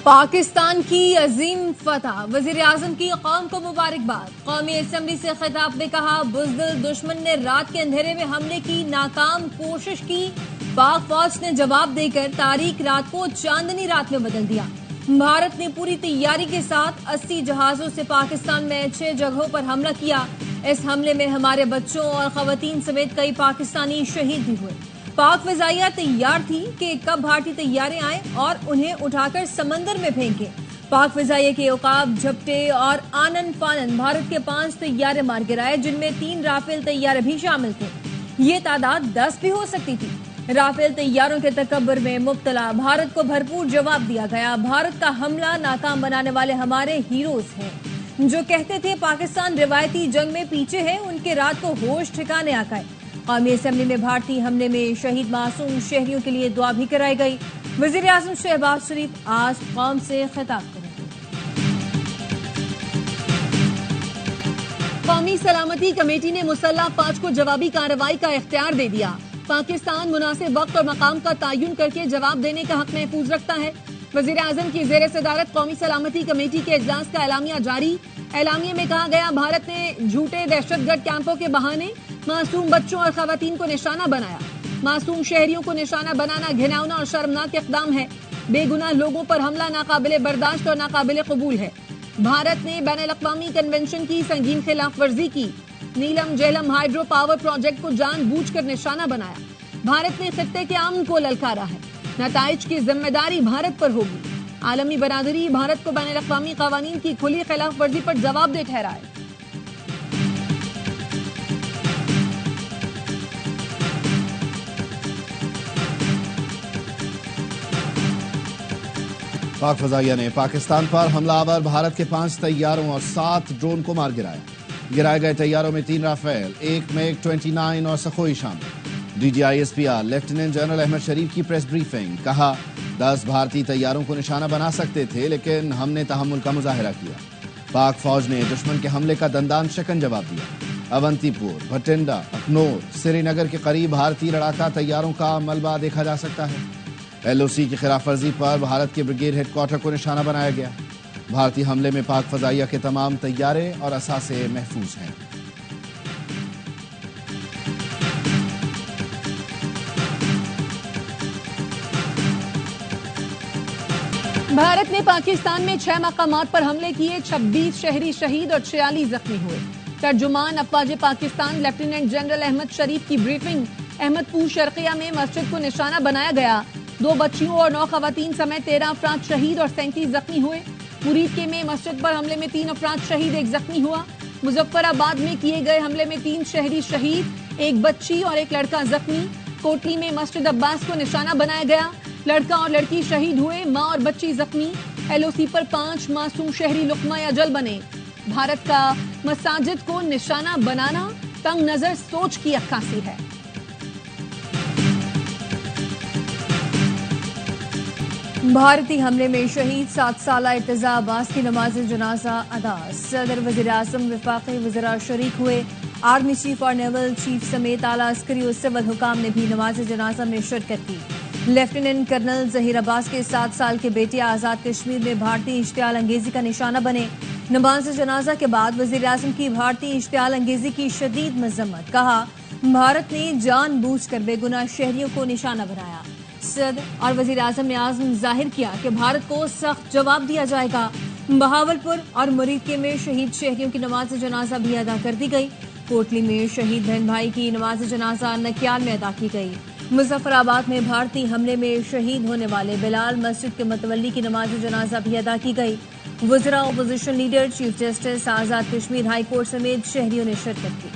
پاکستان کی عظیم فتح، وزیر اعظم کی قوم کو مبارکباد۔ قومی اسمبلی سے خطاب میں کہا، بزدل دشمن نے رات کے اندھیرے میں حملے کی ناکام کوشش کی، پاک فوج نے جواب دے کر تاریک رات کو چاندنی رات میں بدل دیا۔ بھارت نے پوری تیاری کے ساتھ 80 جہازوں سے پاکستان میں 6 جگہوں پر حملہ کیا۔ اس حملے میں ہمارے بچوں اور خواتین سمیت کئی پاکستانی شہید بھی ہوئے۔ پاک فضائیہ تیار تھی کہ کب بھارتی طیارے آئیں اور انہیں اٹھا کر سمندر میں پھینکیں۔ پاک فضائیہ کے عقاب، جھپٹے اور آنن فانن بھارت کے 5 طیارے مار گرائے، جن میں 3 رافیل طیارے بھی شامل تھے۔ یہ تعداد 10 بھی ہو سکتی تھی۔ رافیل طیاروں کے تکبر میں مبتلا بھارت کو بھرپور جواب دیا گیا۔ بھارت کا حملہ ناکام بنانے والے ہمارے ہیروز ہیں، جو کہتے تھے پاکستان روایتی جنگ میں پیچھے ہے، ان کے رات کو ہوش ٹھکانے آ گئے۔ قومی اسمبلی میں بھارتی حملے میں شہید معصوم شہریوں کے لیے دعا بھی کرائی گئی۔ وزیر اعظم شہباز شریف آج قوم سے خطاب کریں گے۔ قومی سلامتی کمیٹی نے مسلح افواج کو جوابی کارروائی کا اختیار دے دیا۔ پاکستان مناسب وقت اور مقام کا تعین کر کے جواب دینے کا حق محفوظ رکھتا ہے۔ وزیر اعظم کی زیر صدارت قومی سلامتی کمیٹی کے اجلاس کا اعلامیہ جاری۔ اعلامیے میں کہا گیا، بھارت نے جھوٹے دہشت گرد کیمپوں کے بہانے معصوم بچوں اور خواتین کو نشانہ بنایا۔ معصوم شہریوں کو نشانہ بنانا گھناؤنا اور شرمناک اقدام ہے۔ بے گناہ لوگوں پر حملہ ناقابل برداشت اور ناقابل قبول ہے۔ بھارت نے بین الاقوامی کنونشن کی سنگین خلاف ورزی کی۔ نیلم جیلم ہائیڈرو پاور پروجیکٹ کو جان بوجھ کر نشانہ بنایا۔ بھارت نے خطے کے امن کو للکارا ہے۔ نتائج کی ذمہ داری بھارت پر ہوگی۔ عالمی برادری بھارت کو بین الاقوامی قوانین کی کھلی خلاف ورزی پر جواب دہ ٹھہرائے۔ پاک فضائیہ نے پاکستان پر حملہ آور بھارت کے 5 طیاروں اور 7 ڈرون کو مار گرایا۔ گرائے گئے طیاروں میں 3 رافیل، 1 میگ 29 اور سخوئی شامل۔ D G I S P R lieutenant general Ahmed Sharif کی پریس بریفنگ، کہا 10 بھارتی طیاروں کو نشانہ بنا سکتے تھے، لیکن ہم نے تحمل کا مظاہرہ کیا۔ پاک فوج نے دشمن کے حملے کا دندان شکن جواب دیا۔ اونتی پور، بھٹنڈا، اخنور، سری نگر کے قریب بھارتی لڑاکا طیاروں کا ملبہ دیکھا جا سکتا ہے۔ ایل او سی کی خلاف ورزی پر بھارت کے بریگیڈ ہیڈ کوارٹر کو نشانہ بنایا گیا۔ بھارتی حملے میں پاک فضائیہ کے تمام طیارے اور اثاثے محفوظ ہیں۔ بھارت نے پاکستان میں 6 مقامات پر حملے کیے، 26 شہری شہید اور 46 زخمی ہوئے۔ ترجمان افواج پاکستان لیفٹیننٹ جنرل احمد شریف کی بریفنگ، احمد پور شرقیہ میں مسجد کو نشانہ بنایا گیا۔ 2 بچیوں اور 9 خواتین سمیت 13 افراد شہید اور 37 زخمی ہوئے۔ مرید کے میں مسجد پر حملے میں 3 افراد شہید، 1 زخمی ہوا۔ مظفر آباد میں کیے گئے حملے میں 3 شہری شہید، 1 بچی اور 1 لڑکا زخمی۔ کوٹلی میں مسجد عباس کو نشانہ بنایا گیا، لڑکا اور لڑکی شہید ہوئے، ماں اور بچی زخمی۔ ایل او سی پر 5 معصوم شہری لقمہ اجل بنے۔ بھارت کا مساجد کو نشانہ بنانا تنگ نظر سوچ کی عکاسی ہے۔ بھارتی حملے میں شہید 7 سالہ ارتضیٰ عباس کی نماز جنازہ ادا۔ صدر، وزیر اعظم، وفاقی وزراء شریک ہوئے۔ آرمی چیف اور نیول چیف سمیت اعلیٰ عسکری اور سول حکام نے بھی نماز جنازہ میں شرکت کی۔ لیفٹیننٹ کرنل ظہیر عباس کے 7 سال کے بیٹے آزاد کشمیر میں بھارتی اشتعال انگیزی کا نشانہ بنے۔ نماز جنازہ کے بعد وزیر اعظم کی بھارتی اشتعال انگیزی کی شدید مذمت، کہا بھارت نے جان بوجھ کر بے گناہ شہریوں کو نشانہ بنایا۔ صدر اور وزیر اعظم نے عزم ظاہر کیا کہ بھارت کو سخت جواب دیا جائے گا۔ بہاولپور اور مریدکے میں شہید شہریوں کی نماز جنازہ بھی ادا کر دی گئی۔ کوٹلی میں شہید بہن بھائی کی نماز جنازہ نکیال میں ادا کی گئی۔ مظفر آباد میں بھارتی حملے میں شہید ہونے والے بلال مسجد کے متولی کی نماز جنازہ بھی ادا کی گئی۔ وزراء، opposition leader, chief justice, Azad Kashmir high court سمیت شہریوں نے شرکت کی۔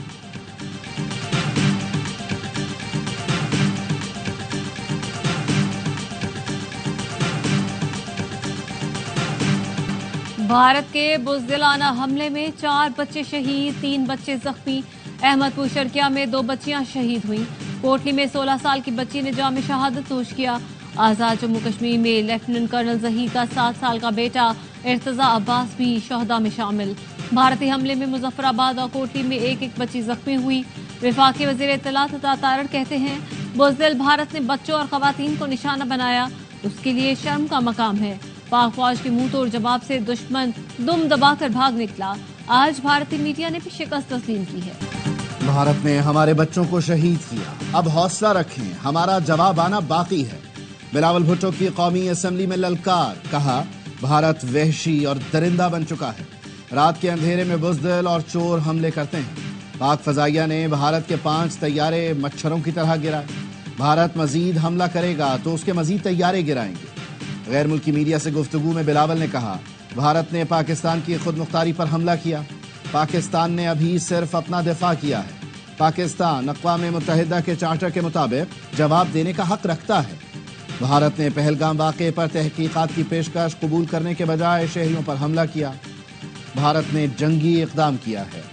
بھارت کے بزدلانہ حملے میں 4 بچے شہید، 3 بچے زخمی۔ احمد پور شرقیہ میں 2 بچیاں شہید ہوئیں۔ کوٹلی میں 16 سال کی بچی نے جام شہادت نوش کیا۔ آزاد جموں کشمیر میں لیفٹیننٹ کرنل ظہیر کا 7 سال کا بیٹا ارتضیٰ عباس بھی شہداء میں شامل۔ بھارتی حملے میں مظفر آباد اور کوٹلی میں 1 بچی زخمی ہوئی۔ وفاقی وزیر اطلاعات عطا تارڑ کہتے ہیں، بزدل بھارت نے بچوں اور خواتین کو نشانہ بنایا، اس کے لیے شرم کا مقام ہے۔ पाक फौज के मुंह तोड़ जवाब से दुश्मन दुम दबाकर भाग निकला। आज भारतीय मीडिया ने भी शिकस्त तस्लीम की है। भारत ने हमारे बच्चों को शहीद किया, अब हौसला रखें, हमारा जवाब आना बाकी है। बिलावल भुट्टो की कौमी असेंबली में ललकार, कहा भारत वहशी और दरिंदा बन चुका है। रात के अंधेरे में बुज़दिल और चोर हमले करते हैं। पाक फजाइया ने भारत के 5 तैयारे मच्छरों की तरह गिराए। भारत मजीद हमला करेगा तो उसके मजीद तैयारे गिराएंगे। गैर मुल्की मीडिया से गुफ्तगू में बिलावल ने कहा भारत ने पाकिस्तान की खुद मुख्तारी पर हमला किया। पाकिस्तान ने अभी सिर्फ अपना दिफा किया है। पाकिस्तान अक़वाम मुत्तहिदा के चार्टर के मुताबिक जवाब देने का हक रखता है। भारत ने पहलगाम वाक़े पर तहकीकात की पेशकश कबूल करने के बजाय शहरियों पर हमला किया। भारत ने जंगी इक़दाम किया है।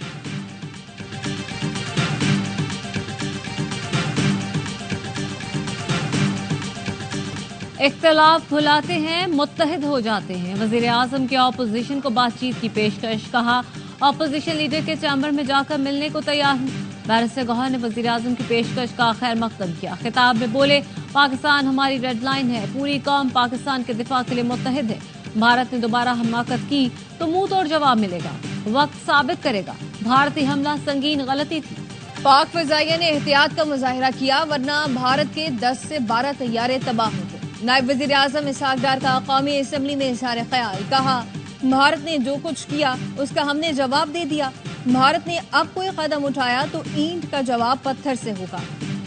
इख्तलाफ भुलाते हैं, मुत्तहिद हो जाते हैं। वज़ीर आज़म के अपोजिशन को बातचीत की पेशकश, कहा अपोजिशन लीडर के चैम्बर में जाकर मिलने को तैयार हूँ। बैरिस्टर गौहर ने वज़ीर आज़म की पेशकश का खैर मकदम किया। खिताब में बोले पाकिस्तान हमारी रेड लाइन है, पूरी कौम पाकिस्तान के दिफा के लिए मुत्तहिद है। भारत ने दोबारा हमाकत की तो मुंह तोड़ जवाब मिलेगा, वक्त साबित करेगा। भारतीय हमला संगीन गलती थी। पाक फजाइया ने एहतियात का मुजाहिरा किया, वरना भारत के 10 से 12 तैयारे तबाह होंगे। नायब वज़ीर आज़म इसहाक डार का कौमी असेंबली में इज़हार ख्याल, कहा भारत ने जो कुछ किया उसका हमने जवाब दे दिया। भारत ने अब कोई कदम उठाया तो ईंट का जवाब पत्थर से होगा।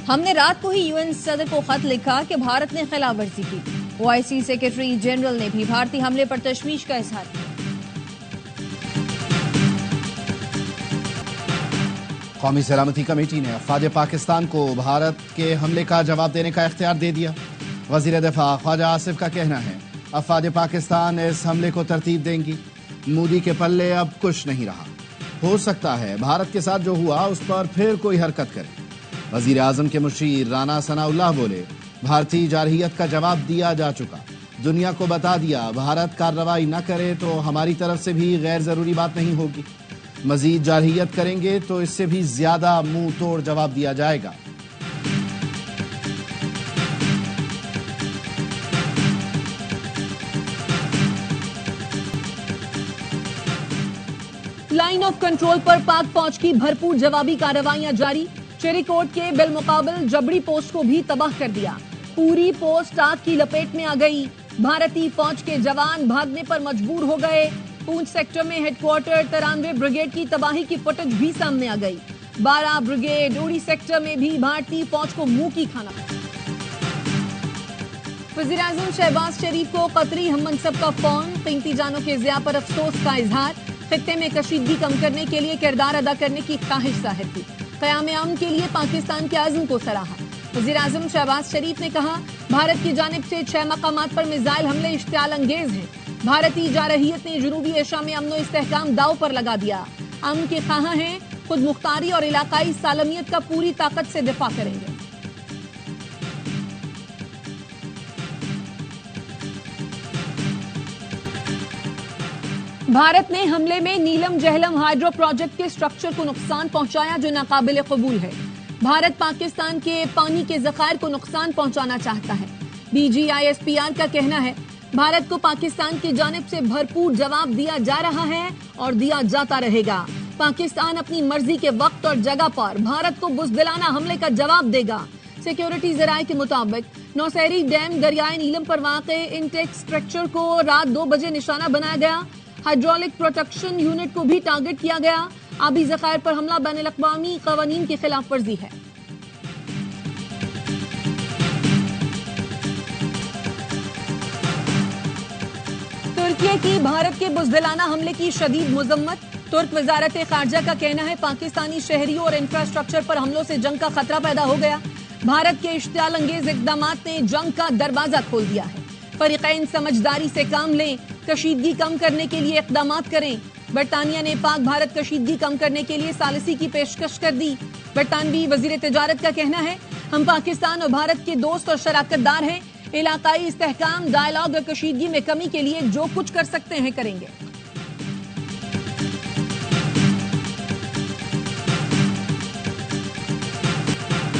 हमने रात को ही यूएन सदर को खत लिखा कि भारत ने खिलाफ वर्जी की। ओआईसी सेक्रेटरी जनरल ने भी भारतीय हमले पर तशवीश का इजहार किया। कौमी सलामती कमेटी ने अफवाज पाकिस्तान को भारत के हमले का जवाब देने का इख्तियार दे दिया। वज़ीर दिफा ख्वाजा आसिफ का कहना है अफवाज पाकिस्तान इस हमले को तरतीब देंगी। मोदी के पल्ले अब कुछ नहीं रहा। हो सकता है भारत के साथ जो हुआ उस पर फिर कोई हरकत करे। वज़ीर आज़म के मुशीर राना सनाउल्लाह बोले भारतीय जारहियत का जवाब दिया जा चुका। दुनिया को बता दिया भारत कार्रवाई न करे तो हमारी तरफ से भी गैर जरूरी बात नहीं होगी। मजीद जारहियत करेंगे तो इससे भी ज्यादा मुंह तोड़ जवाब दिया जाएगा। लाइन ऑफ कंट्रोल पर पाक फौज की भरपूर जवाबी कार्रवाइयां जारी। चिरीकोट के बिलमुकाबिल जबड़ी पोस्ट को भी तबाह कर दिया। पूरी पोस्ट आग की लपेट में आ गई। भारतीय फौज के जवान भागने पर मजबूर हो गए। पूंछ सेक्टर में हेडक्वार्टर 93 ब्रिगेड की तबाही की फुटेज भी सामने आ गई। 12 ब्रिगेड उड़ी सेक्टर में भी भारतीय फौज को मुंह की खाना। वज़ीर आज़म शहबाज शरीफ को कतरी हम मनसब का फोन, कीमती जानों के ज़िया पर अफसोस का इजहार। खित्ते में कशीदगी कम करने के लिए किरदार अदा करने की ख्वाहिश जाहिर की। क़याम अमन के लिए पाकिस्तान के आज़म को सराहा। वज़ीर आज़म शहबाज शरीफ ने कहा भारत की जानिब से 6 मकामात पर मिसाइल हमले इश्तियाल अंगेज हैं। भारतीय जारहियत ने जनूबी एशिया में अमन इस्तेहकाम दाव पर लगा दिया। अमन के ख्वाहां हैं, खुद मुख्तारी और इलाकाई सालमियत का पूरी ताकत से दिफा करेंगे। भारत ने हमले में नीलम जहलम हाइड्रो प्रोजेक्ट के स्ट्रक्चर को नुकसान पहुंचाया जो नाकाबिल कबूल है। भारत पाकिस्तान के पानी के ज़खायर को नुकसान पहुंचाना चाहता है। BGISPR का कहना है भारत को पाकिस्तान की जानिब से भरपूर जवाब दिया जा रहा है और दिया जाता रहेगा। पाकिस्तान अपनी मर्जी के वक्त और जगह पर भारत को बुज़दिलाना हमले का जवाब देगा। सिक्योरिटी ज़राए के मुताबिक नौशहरी डैम दरियाए नीलम पर वाक़े इंटेक स्ट्रक्चर को रात 2 बजे निशाना बनाया गया। हाइड्रोलिक प्रोटेक्शन यूनिट को भी टारगेट किया गया। आबी ज़खायर पर हमला बैनुल-अक़वामी क़वानीन की खिलाफ वर्जी है। तुर्की की भारत के बुज़दिलाना हमले की शदीद मुज़म्मत। तुर्क वज़ारत ख़ारजा का कहना है पाकिस्तानी शहरियों और इंफ्रास्ट्रक्चर पर हमलों से जंग का खतरा पैदा हो गया। भारत के इश्तियाल अंगेज इक़दामात ने जंग का दरवाजा खोल दिया है। फरीक़ैन समझदारी से काम लें, कशीदगी कम करने के लिए इक़दामात करें। बरतानिया ने पाक भारत कशीदगी कम करने के लिए सालिसी की पेशकश कर दी। बरतानवी वज़ीर तिजारत का कहना है हम पाकिस्तान और भारत के दोस्त और शराकतदार हैं। इलाकाई इस्तेहकाम, डायलॉग और कशीदगी में कमी के लिए जो कुछ कर सकते हैं करेंगे।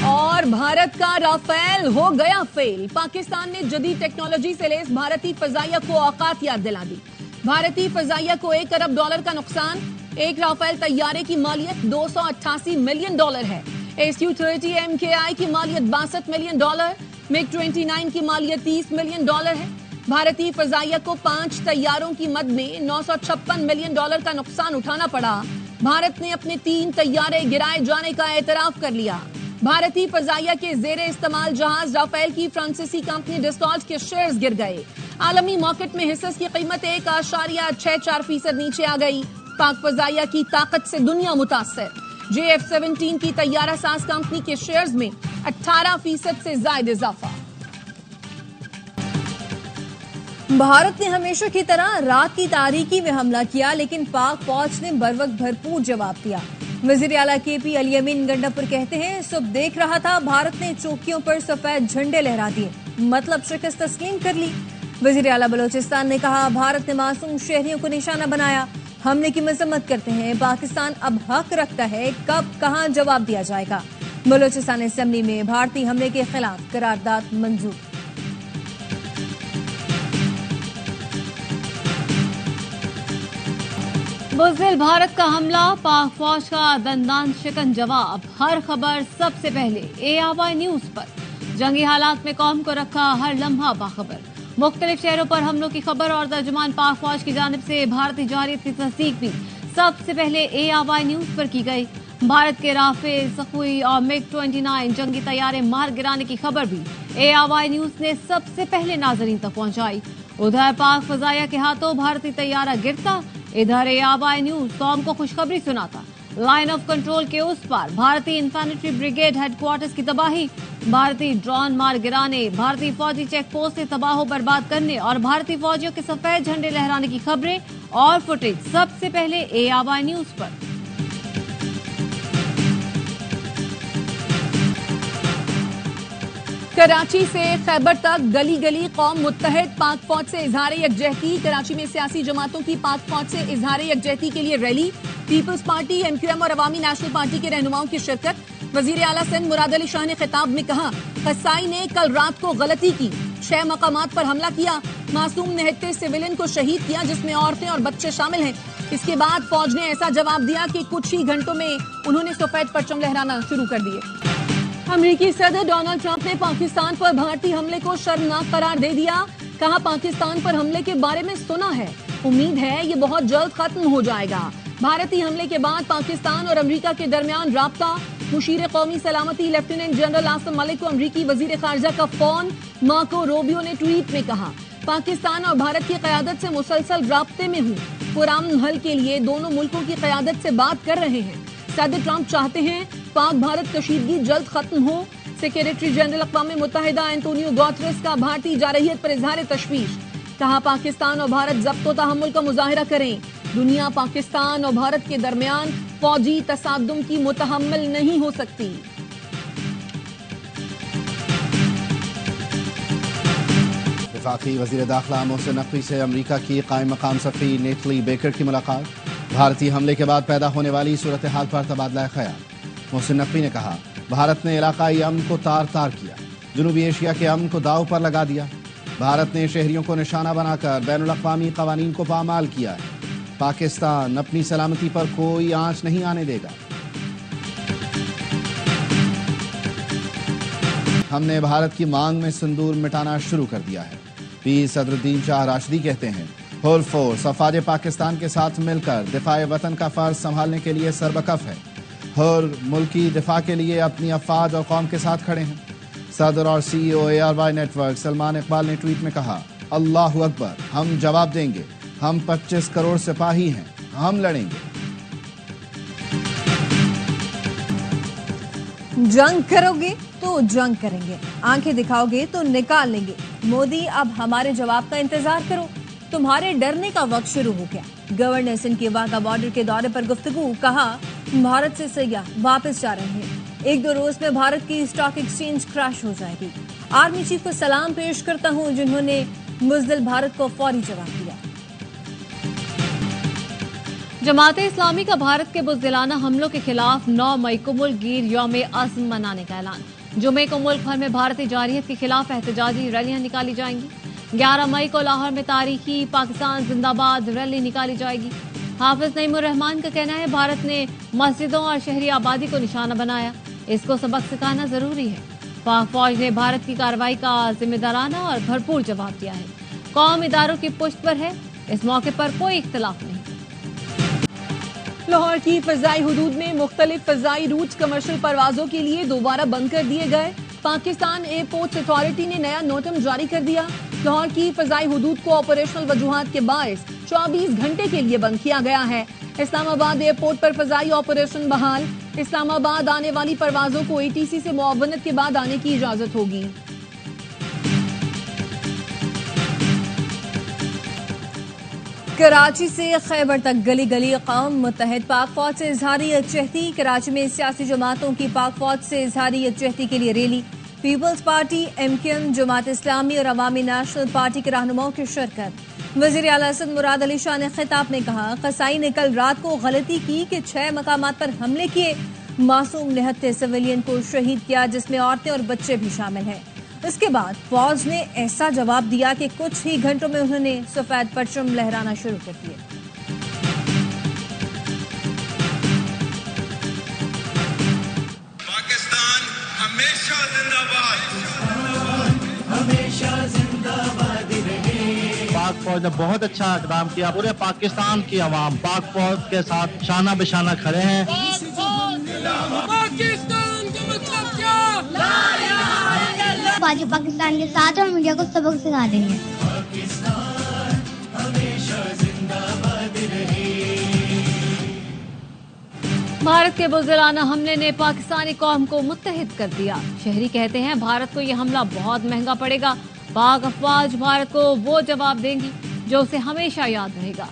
और भारत का राफेल हो गया फेल। पाकिस्तान ने जदीद टेक्नोलॉजी से लैस भारतीय फजाइया को औकात याद दिला दी। भारतीय फजाइया को $1 अरब का नुकसान। एक राफेल तैयारे की मालियत $288 मिलियन है। SU-30 MKI की मालियत $62 मिलियन, MiG-29 की मालियत $30 मिलियन है। भारतीय फजाइया को 5 तैयारों की मद में $956 मिलियन का नुकसान उठाना पड़ा। भारत ने अपने 3 तैयारे गिराए जाने का एतराफ कर लिया। भारतीय फजाइया के जेर इस्तेमाल जहाज राफेल की फ्रांसीसी कंपनी डस्टॉल्ट के शेयर्स गिर गए। आलमी मार्केट में हिस्सेस की कीमत 1.64% नीचे आ गई। पाक फजाइया की ताकत से दुनिया मुतासर। JF-17 की तैयारा साज कंपनी के शेयर्स में 18% से ज्यादा इजाफा। भारत ने हमेशा की तरह रात की तारीकी में हमला किया, लेकिन पाक फौज ने बर वक्त भरपूर जवाब दिया। वजीर आला KP अली अमीन गंडापुर कहते हैं, सुबह देख रहा था भारत ने चौकियों पर सफेद झंडे लहरा दिए, मतलब शिकस्त तस्लीम कर ली। वजीर आला बलोचिस्तान ने कहा, भारत ने मासूम शहरियों को निशाना बनाया, हमले की मजम्मत करते हैं। पाकिस्तान अब हक रखता है कब कहां जवाब दिया जाएगा। बलोचिस्तान असेंबली में भारतीय हमले के खिलाफ करारदाद मंजूर। बुज़दिल भारत का हमला, पाक फौज का दंदान शिकन जवाब। हर खबर सबसे पहले ARY न्यूज पर। जंगी हालात में कौम को रखा हर लम्हा बाखबर। मुख्तलिफ शहरों पर हमलों की खबर और तर्जुमान पाक फौज की जानिब से भारतीय जारियत की तस्दीक भी सबसे पहले ARY न्यूज पर की गई। भारत के राफेल, सखोई और MiG-29 जंगी तैयारे मार गिराने की खबर भी ARY न्यूज ने सबसे पहले नाजरीन तक पहुंचाई। उधर पाक फजाइया के हाथों भारतीय तैयारा गिरता, इधर ARY न्यूज कौम को खुशखबरी सुनाता। लाइन ऑफ कंट्रोल के उस पार भारतीय इन्फेंट्री ब्रिगेड हेडक्वार्टर्स की तबाही, भारतीय ड्रोन मार गिराने, भारतीय फौजी चेक पोस्ट से तबाह बर्बाद करने और भारतीय फौजियों के सफेद झंडे लहराने की खबरें और फुटेज सबसे पहले ARY न्यूज पर। कराची से खैबर तक गली गली कौम मुत्तहद, पाक फौज से इजहार यकजहती। कराची में सियासी जमातों की पाक फौज से इजहार यकजहती के लिए रैली। पीपल्स पार्टी, MQM और अवामी नेशनल पार्टी के रहनुमाओं की शिरकत। वजीर आला सिंध मुराद अली शाह ने खिताब में कहा, कसाई ने कल रात को गलती की, 6 मकामात पर हमला किया, मासूम निहत्ते सिविलियन को शहीद किया, जिसमें औरतें और बच्चे शामिल हैं। इसके बाद फौज ने ऐसा जवाब दिया कि कुछ ही घंटों में उन्होंने सफेद परचम लहराना शुरू कर दिए। अमेरिकी सदर डोनाल्ड ट्रंप ने पाकिस्तान पर भारतीय हमले को शर्मनाक करार दे दिया। कहा, पाकिस्तान पर हमले के बारे में सुना है, उम्मीद है ये बहुत जल्द खत्म हो जाएगा। भारतीय हमले के बाद पाकिस्तान और अमेरिका के दरमियान राब्ता। मुशीर कौमी सलामती लेफ्टिनेंट जनरल आसिम मलिक को अमेरिकी वजीर खारजा का फोन। मार्को रूबियो ने ट्वीट में कहा, पाकिस्तान और भारत की क़यादत से मुसलसल राब्ते में हूँ, पुरअमन हल के लिए दोनों मुल्कों की क़यादत से बात कर रहे हैं। सदर ट्रंप चाहते हैं पाक भारत कशीदगी जल्द खत्म हो। सेक्रेटरी जनरल अक़वाम मुत्तहिदा एंटोनियो गुतेरेस का भारतीय जारहियत पर इजहार तशवीश। कहा, पाकिस्तान और भारत ज़ब्त व तहम्मुल का मुजाहिरा करें। दुनिया पाकिस्तान और भारत के दरमियान फौजी तसादुम की मुतहम्मिल नहीं हो सकती। वफाकी वज़ीर दाखिला मोहसिन नकवी से अमरीका की कायम मकाम सफ़ी नेथली बेकर की मुलाकात। भारतीय हमले के बाद पैदा होने वाली सूरत हाल पर तबादला ख्याल। मोहसिन नकवी ने कहा, भारत ने इलाकाई अमन को तार तार किया, जनूबी एशिया के अमन को दाव पर लगा दिया। भारत ने शहरियों को निशाना बनाकर बैनुल अक़वामी क़वानीन को पामाल किया है। पाकिस्तान अपनी सलामती पर कोई आंच नहीं आने देगा। हमने भारत की मांग में सिंदूर मिटाना शुरू कर दिया है। पीर सदरुद्दीन शाह राशिदी कहते हैं, होल फोर्स अफवाज पाकिस्तान के साथ मिलकर दिफाए वतन का फर्ज संभालने के लिए सरबकफ है। हर मुल्की दिफा के लिए अपनी अफवाज और कौम के साथ खड़े हैं। सदर और CEO ARY network Salman Iqbal ने ट्वीट में कहा, अल्लाहु अकबर, हम जवाब देंगे, हम 25 करोड़ सिपाही हैं, हम लड़ेंगे। जंग करोगे तो जंग करेंगे, आंखें दिखाओगे तो निकाल लेंगे। मोदी, अब हमारे जवाब का इंतजार करो, तुम्हारे डरने का वक्त शुरू हो गया। गवर्नर सिंध के वाघा बॉर्डर के दौरे पर गुफ्तगू। कहा, भारत से सैयाह वापस जा रहे हैं, 1-2 रोज में भारत की स्टॉक एक्सचेंज क्रैश हो जाएगी। आर्मी चीफ को सलाम पेश करता हूं, जिन्होंने बुज़दिल भारत को फौरी जवाब दिया। जमात इस्लामी का भारत के बुज़दिलाना हमलों के खिलाफ 9 मई को मुल्कगीर यौम अज़्म मनाने का ऐलान। जुमे को मुल्क भर में भारतीय जारहियत के खिलाफ एहतजाजी रैलियां निकाली जाएंगी। 11 मई को लाहौर में तारीखी पाकिस्तान जिंदाबाद रैली निकाली जाएगी। हाफिज नईमुर रहमान का कहना है भारत ने मस्जिदों और शहरी आबादी को निशाना बनाया, इसको सबक सिखाना जरूरी है। पाक फौज ने भारत की कार्रवाई का जिम्मेदाराना और भरपूर जवाब दिया है। कौम इदारों की पुष्ट पर है, इस मौके पर कोई इख्तिलाफ नहीं। लाहौर की फजाई हुदूद में मुख्तलिफ फजाई रूट कमर्शियल परवाजों के लिए दोबारा बंद कर दिए गए। पाकिस्तान एयरपोर्ट्स अथॉरिटी ने नया नोटम जारी कर दिया। लाहौर की फजाई हुदूद को ऑपरेशनल वजूहात के बायस 24 घंटे के लिए बंद किया गया है। इस्लामाबाद एयरपोर्ट पर फजाई ऑपरेशन बहाल। इस्लामाबाद आने वाली परवाजों को ATC से मुआवनत के बाद आने की इजाजत होगी। कराची से खैबर तक गली गली कौम मुत्तहिद। पाक फौज से इजहारी यकजहती। कराची में सियासी जमातों की पाक फौज से इजहारी यकजहती के लिए rally. Peoples party, MKM, Jamaat Islami और अवामी नेशनल पार्टी के रहनुमाओं की शिरकत। वज़ीर आला असद मुराद अली शाह ने खिताब में कहा, कसाई ने कल रात को गलती की कि 6 मकामात पर हमले किए, मासूम निहत्थे सिविलियन को शहीद किया, जिसमें औरतें और बच्चे भी शामिल हैं। इसके बाद फौज ने ऐसा जवाब दिया कि कुछ ही घंटों में उन्होंने सफेद परचम लहराना शुरू कर दिए। पाकिस्तान हमेशा जिंदाबाद, हमेशा जिंदाबाद रहे। पाक फौज ने बहुत अच्छा इक़दाम किया। पूरे पाकिस्तान की आवाम पाक फौज के साथ शाना बिशाना खड़े हैं। पाकिस्तान का मतलब क्या? बाजू पाकिस्तान के साथ और मीडिया को सबक सिखा देंगे। भारत के बुज़दिलाना हमले ने पाकिस्तानी कौम को मुत्तहिद कर दिया। शहरी कहते हैं भारत को यह हमला बहुत महंगा पड़ेगा। पाक अफवाज भारत को वो जवाब देंगी जो उसे हमेशा याद रहेगा।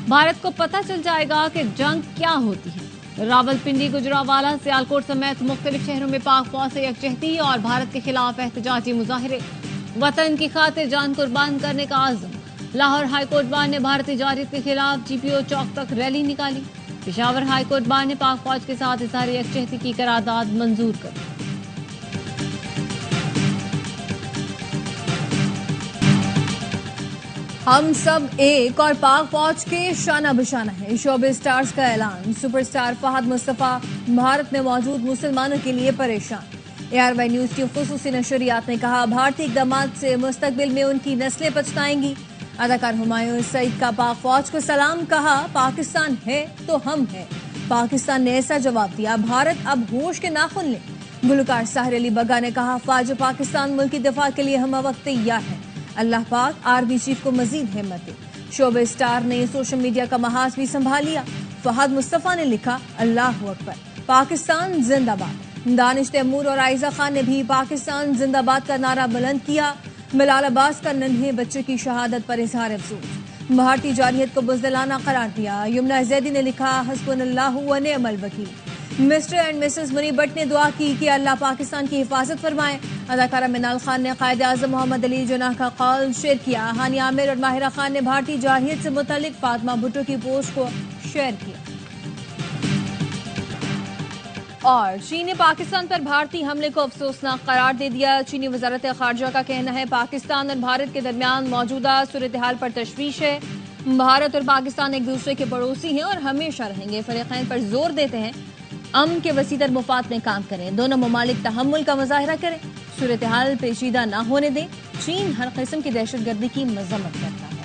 भारत को पता चल जाएगा कि जंग क्या होती है। रावलपिंडी, गुजरावाला, सियालकोट समेत मुख्तलिफ शहरों में पाक फौज से यकजहती और भारत के खिलाफ एहतजाजी मुजाहिरे। वतन की खातिर जान कुर्बान करने का आज़म। लाहौर हाईकोर्ट बार ने भारतीय जारहियत के खिलाफ GPO चौक तक रैली निकाली। पेशावर हाईकोर्ट बार ने पाक फौज के साथ इज़हार यकजहती की करारदाद मंजूर कर दी। हम सब एक और पाक फौज के शाना बिशाना है। शोबे स्टार्स का ऐलान। सुपरस्टार फहद मुस्तफा भारत में मौजूद मुसलमानों के लिए परेशान। ARY न्यूज की खुसूसी नशरियात ने कहा, भारतीय इक़दामात से मुस्तकबिल में उनकी नस्लें पछताएंगी। अदाकार हुमायूं सईद का पाक फौज को सलाम। कहा, पाकिस्तान है तो हम हैं। पाकिस्तान ने ऐसा जवाब दिया, भारत अब होश के नाखुन ले। गुलकार साहिर अली बग्गा ने कहा, फौज पाकिस्तान मुल्क की दिफा के लिए हम वक्त तैयार हैं। अल्लाह पाक आर्मी चीफ को मजीद हिम्मत दे। शोबे स्टार ने सोशल मीडिया का महाज भी संभाल लिया। फहद मुस्तफा ने लिखा, अल्लाह अकबर, पाकिस्तान जिंदाबाद। दानिश तैमूर और आयजा खान ने भी पाकिस्तान जिंदाबाद का नारा बुलंद किया। मिलाल अब्बास का नन्हे बच्चे की शहादत पर इजहार अफसोस। भारतीय जारहियत को बुज़दिलाना करार दिया। यमुना जैदी ने लिखा, हस्बुनल्लाहु व निअमल वकील। मिस्टर एंड मिसेस मुनी भट्ट ने दुआ की कि अल्लाह पाकिस्तान की हिफाजत फरमाए। अदाकारा मिनाल खान ने कायद आज़म मोहम्मद अली जुनाह का कौल शेयर किया। हानिया आमिर और माहिरा खान ने भारतीय जारहियत से मुतालिक फातिमा भुट्टो की पोस्ट को शेयर किया। और चीन ने पाकिस्तान पर भारतीय हमले को अफसोसनाक करार दे दिया। चीनी वजारत खारजा का कहना है, पाकिस्तान और भारत के दरमियान मौजूदा सूरत हाल पर तशवीश है। भारत और पाकिस्तान एक दूसरे के पड़ोसी हैं और हमेशा रहेंगे। फरीकैन पर जोर देते हैं अमन के वसीतर मुफाद में काम करें। दोनों ममालिक तहम्मुल का मुजाहिरा करें। सूरत हाल पेचीदा न होने दें। चीन हर किस्म की दहशतगर्दी की मजम्मत करता है।